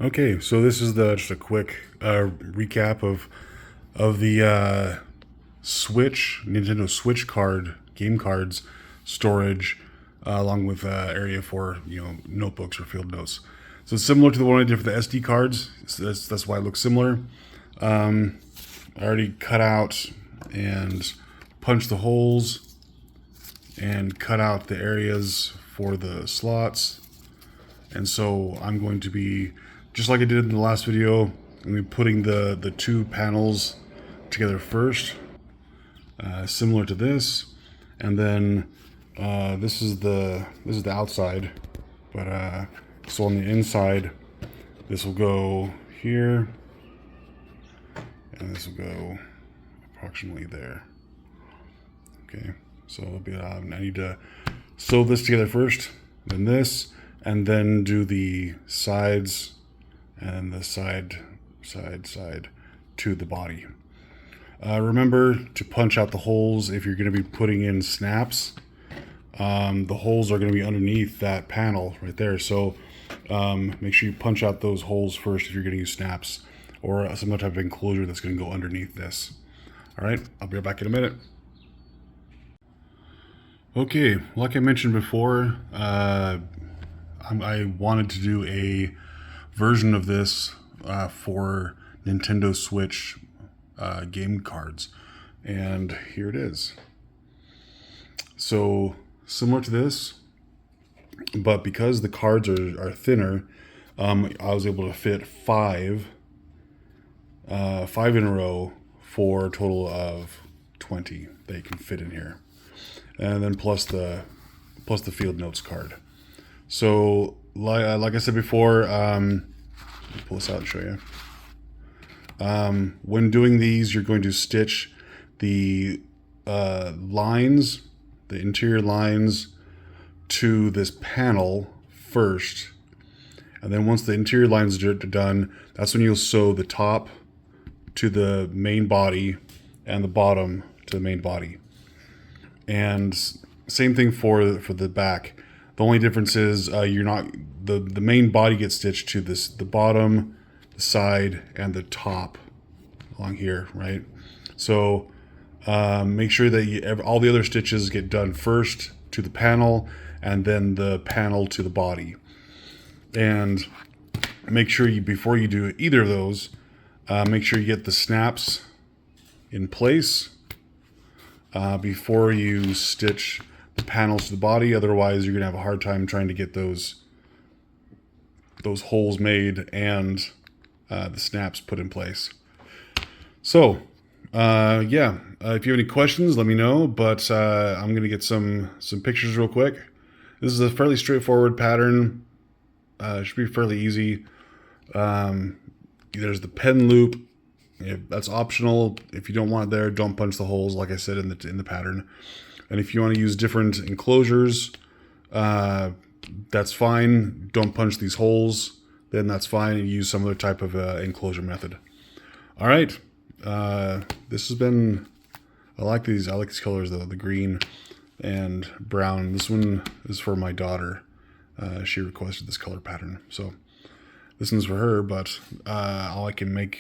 Okay, so this is just a quick recap of the Nintendo Switch game cards storage, along with area for notebooks or field notes. So it's similar to the one I did for the SD cards. So that's why it looks similar. I already cut out and punched the holes and cut out the areas for the slots. And so I'm going to be, just like I did in the last video, I'm going to be putting the two panels together first, similar to this, and then this is the outside, but so on the inside, this will go here, and this will go approximately there. Okay, so it'll be, I need to sew this together first, then this, and then do the sides and the side to the body. Remember to punch out the holes if you're going to be putting in snaps. The holes are going to be underneath that panel right there, so make sure you punch out those holes first if you're going to use snaps or some type of enclosure that's going to go underneath this. All right, I'll be right back in a minute. Okay, like I mentioned before, I wanted to do a version of this for Nintendo Switch game cards, and here it is. So similar to this, but because the cards are thinner, I was able to fit five in a row for a total of 20 that you can fit in here, and then plus the field notes card. So like I said before, let me pull this out and show you. When doing these, you're going to stitch the lines, the interior lines, to this panel first, and then once the interior lines are done, that's when you'll sew the top to the main body and the bottom to the main body. And same thing for the back. The only difference is you're not the main body gets stitched to the bottom, the side, and the top along here, right? So make sure that all the other stitches get done first to the panel, and then the panel to the body. And make sure before you do either of those, make sure you get the snaps in place before you stitch the panels to the body. Otherwise, you're gonna have a hard time trying to get those holes made and the snaps put in place. So if you have any questions, let me know, but I'm gonna get some pictures real quick. This is a fairly straightforward pattern. It should be fairly easy. There's the pen loop. That's optional. If you don't want it there, don't punch the holes, like I said in the pattern. And if you want to use different enclosures, that's fine. Don't punch these holes, then that's fine. And use some other type of enclosure method. All right. This has been, I like these colors though, the green and brown. This one is for my daughter. She requested this color pattern, so this one's for her, but I can make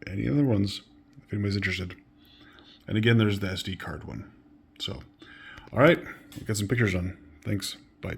any other ones if anybody's interested. And again, there's the SD card one. So, all right, got some pictures done. Thanks. Bye.